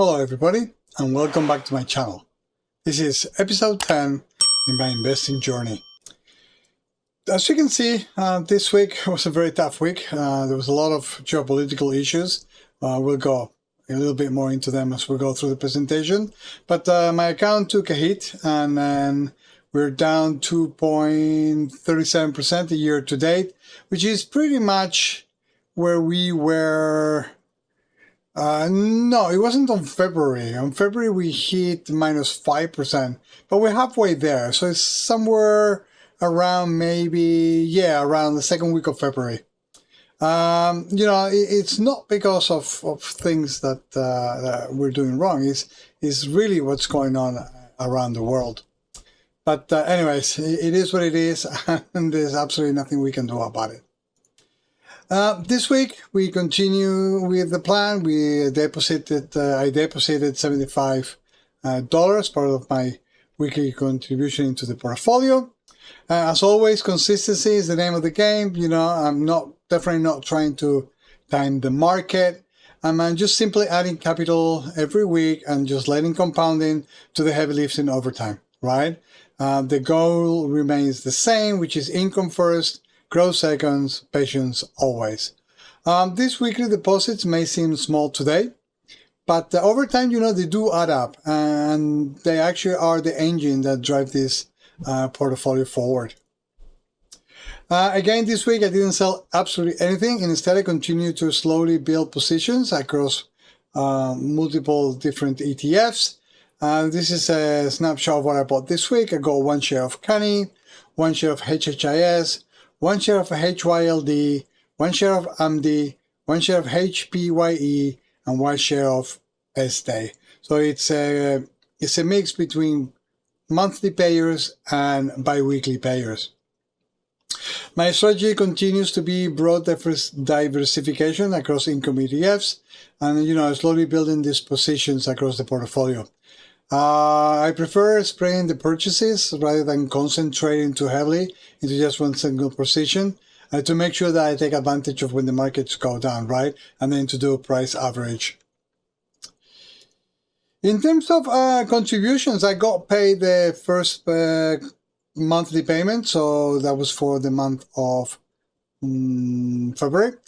Hello everybody, and welcome back to my channel. This is episode 10 in my investing journey. As you can see, this week was a very tough week. There was a lot of geopolitical issues. We'll go a little bit more into them as we go through the presentation. But my account took a hit, and then we're down 2.37% a year to date, which is pretty much where we were. No, it wasn't on February. On February, we hit minus 5%, but we're halfway there. So it's somewhere around around the second week of February. It's not because of things that we're doing wrong. It's really what's going on around the world. But anyways, it is what it is, and there's absolutely nothing we can do about it. This week we continue with the plan. I deposited $75, part of my weekly contribution into the portfolio. As always, consistency is the name of the game. I'm definitely not trying to time the market. I'm just simply adding capital every week and just letting compounding to the heavy lifting over time, right? The goal remains the same, which is income first, growth seconds, patience always. These weekly deposits may seem small today, but over time, they do add up, and they actually are the engine that drive this portfolio forward. Again, this week I didn't sell absolutely anything. Instead, I continue to slowly build positions across multiple different ETFs. This is a snapshot of what I bought this week. I got one share of CANI, one share of HHIS, one share of HYLD, one share of AMD, one share of HPYE, and one share of SDAY. So it's a mix between monthly payers and bi-weekly payers. My strategy continues to be broad diversification across income ETFs, and slowly building these positions across the portfolio. I prefer spreading the purchases rather than concentrating too heavily into just one single position to make sure that I take advantage of when the markets go down, right? And then to do a price average. In terms of contributions, I got paid the first monthly payment, so that was for the month of February,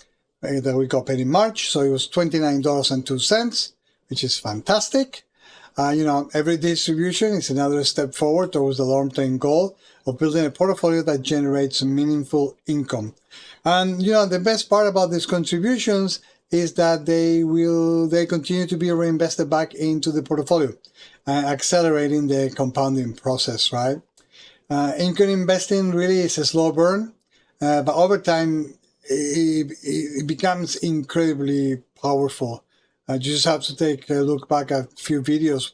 that we got paid in March, so it was $29.02, which is fantastic. Every distribution is another step forward towards the long-term goal of building a portfolio that generates meaningful income. And, the best part about these contributions is that they continue to be reinvested back into the portfolio, accelerating the compounding process, right? Income investing really is a slow burn, but over time, it becomes incredibly powerful. You just have to take a look back at a few videos,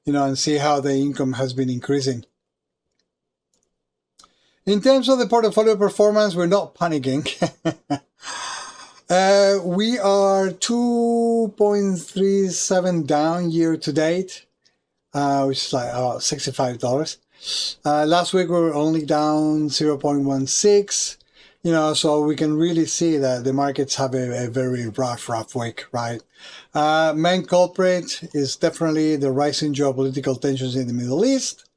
and see how the income has been increasing. In terms of the portfolio performance, we're not panicking. We are 2.37 down year to date, which is like $65. Last week we were only down 0.16. So we can really see that the markets have a very rough week, right? Main culprit is definitely the rising geopolitical tensions in the Middle East,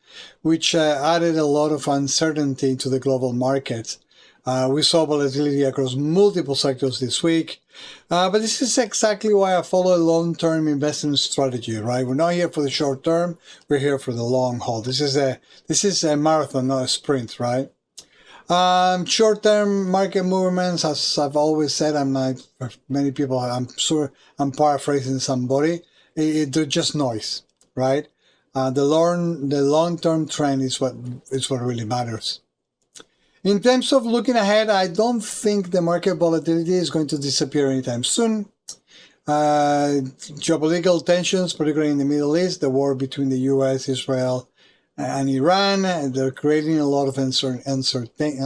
which added a lot of uncertainty to the global markets. We saw volatility across multiple sectors this week, but this is exactly why I follow a long-term investment strategy, right? We're not here for the short term, we're here for the long haul. This is a marathon, not a sprint, right? Short-term market movements, as I've always said, many people, I'm sure I'm paraphrasing somebody, they're just noise, right? The long-term trend is what really matters. In terms of looking ahead, I don't think the market volatility is going to disappear anytime soon. Geopolitical tensions, particularly in the Middle East, the war between the US, Israel, and Iran, they're creating a lot of uncertainty.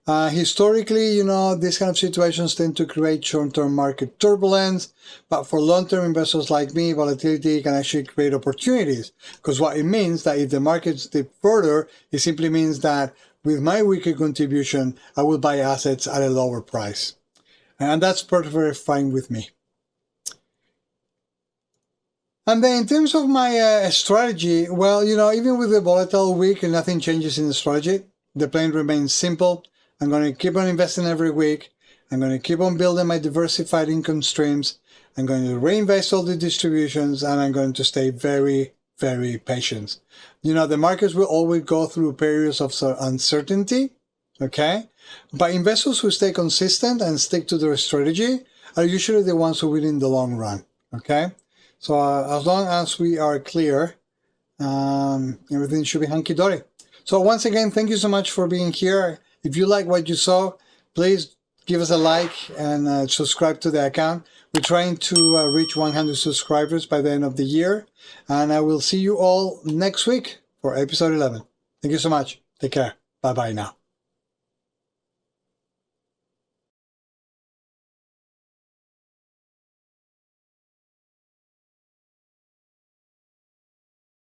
Historically, these kind of situations tend to create short-term market turbulence, but for long-term investors like me, volatility can actually create opportunities, because what it means that if the markets dip further, it simply means that with my weekly contribution, I will buy assets at a lower price. And that's perfectly fine with me. And then in terms of my strategy, well, even with the volatile week, nothing changes in the strategy. The plan remains simple. I'm going to keep on investing every week. I'm going to keep on building my diversified income streams. I'm going to reinvest all the distributions, and I'm going to stay very, very patient. The markets will always go through periods of uncertainty, okay? But investors who stay consistent and stick to their strategy are usually the ones who win in the long run, okay? So as long as we are clear, everything should be hunky-dory. So once again, thank you so much for being here. If you like what you saw, please give us a like and subscribe to the account. We're trying to reach 100 subscribers by the end of the year. And I will see you all next week for episode 11. Thank you so much. Take care. Bye-bye now.